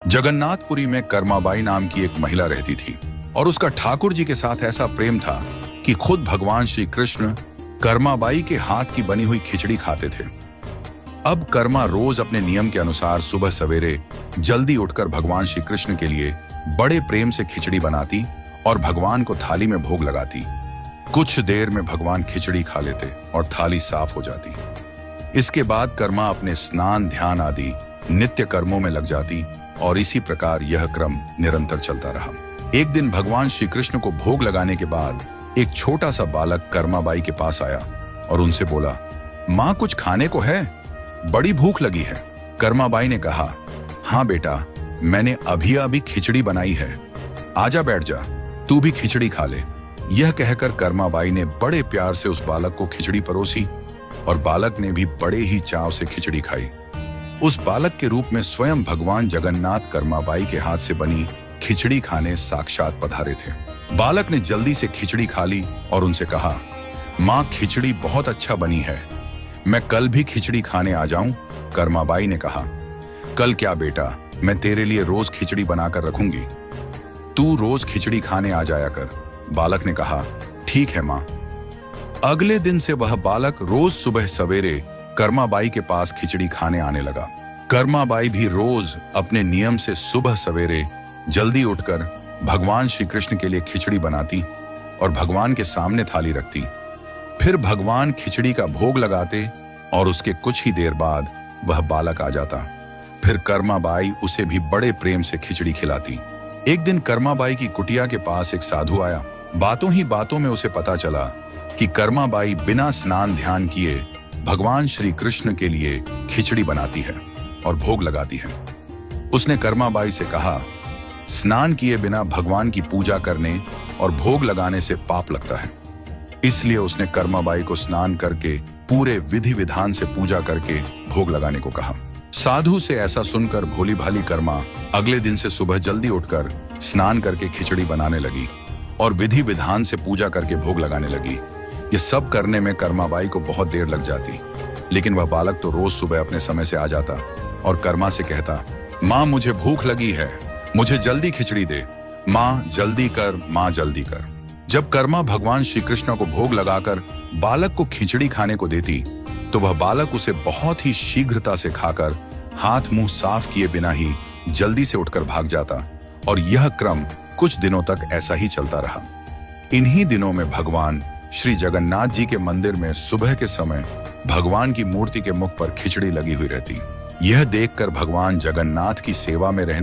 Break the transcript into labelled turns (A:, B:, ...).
A: जगन्नाथपुरी में कर्माबाई नाम की एक महिला रहती थी और उसका ठाकुर जी के साथ ऐसा प्रेम था कि खुद भगवान श्री कृष्ण कर्माबाई के हाथ की बनी हुई खिचड़ी खाते थे। अब कर्मा रोज अपने नियम के अनुसार सुबह सवेरे जल्दी उठकर भगवान श्री कृष्ण के लिए बड़े प्रेम से खिचड़ी बनाती और भगवान को थाली में भोग लगाती। कुछ देर में भगवान खिचड़ी खा लेते और थाली साफ हो जाती। इसके बाद कर्मा अपने स्नान ध्यान आदि नित्य कर्मों में लग जाती और इसी प्रकार यह क्रम निरंतर चलता रहा। एक दिन भगवान श्री कृष्ण को भोग लगाने के बाद एक छोटा सा बालक कर्माबाई के पास आया और उनसे बोला, माँ कुछ खाने को है, बड़ी भूख लगी है। कर्माबाई ने कहा, हाँ बेटा, मैंने अभी अभी खिचड़ी बनाई है, आजा बैठ जा, तू भी खिचड़ी खा ले। यह कहकर कर्माबाई ने बड़े प्यार से उस बालक को खिचड़ी परोसी और बालक ने भी बड़े ही चाव से खिचड़ी खाई। उस बालक के रूप में स्वयं भगवान जगन्नाथ कर्माबाई के हाथ से बनी खिचड़ी खाने साक्षात पधारे थे। बालक ने जल्दी से खिचड़ी खा ली और उनसे कहा, माँ खिचड़ी बहुत अच्छा बनी है, मैं कल भी खिचड़ी खाने आ जाऊं? कर्माबाई ने कहा, कल क्या बेटा, मैं तेरे लिए रोज खिचड़ी बनाकर रखूंगी, तू रोज खिचड़ी खाने आ जाया कर। बालक ने कहा, ठीक है माँ। अगले दिन से वह बालक रोज सुबह सवेरे कर्माबाई के पास खिचड़ी खाने आने लगा। कर्माबाई भी रोज अपने नियम से सुबह सवेरे जल्दी उठकर भगवान श्री कृष्ण के लिए खिचड़ी बनाती और भगवान के सामने थाली रखती। फिर भगवान खिचड़ी का भोग लगाते और उसके कुछ ही देर बाद वह बालक आ जाता। फिर कर्माबाई उसे भी बड़े प्रेम से खिचड़ी खिलाती। एक दिन कर्माबाई की कुटिया के पास एक साधु आया। बातों ही बातों में उसे पता चला कि कर्माबाई बिना स्नान ध्यान किए भगवान श्री कृष्ण के लिए खिचड़ी बनाती है और भोग लगाती है। उसने कर्माबाई से कहा, स्नान किए बिना भगवान की पूजा करने और भोग लगाने से पाप लगता है। इसलिए उसने कर्माबाई को स्नान करके पूरे विधि विधान से पूजा करके भोग लगाने को कहा। साधु से ऐसा सुनकर भोली भाली कर्मा अगले दिन से सुबह जल्दी उठकर स्नान करके खिचड़ी बनाने लगी और विधि विधान से पूजा करके भोग लगाने लगी। ये सब करने में कर्माबाई को बहुत देर लग जाती, लेकिन वह बालक तो रोज सुबह अपने समय से आ जाता और कर्मा से कहता, माँ मुझे भूख लगी है, मुझे जल्दी खिचड़ी दे, माँ जल्दी कर, माँ जल्दी कर। जब कर्मा भगवान श्री कृष्ण को भोग लगाकर बालक को खिचड़ी खाने को देती तो वह बालक उसे बहुत ही शीघ्रता से खाकर हाथ मुंह साफ किए बिना ही जल्दी से उठकर भाग जाता और यह क्रम कुछ दिनों तक ऐसा ही चलता रहा। इन्हीं दिनों में भगवान श्री जगन्नाथ जी के मंदिर में सुबह के समय भगवान की मूर्ति के मुख पर खिचड़ी लगी हुई रहती। यह देखकर भगवान जगन्नाथ की सेवा में रहने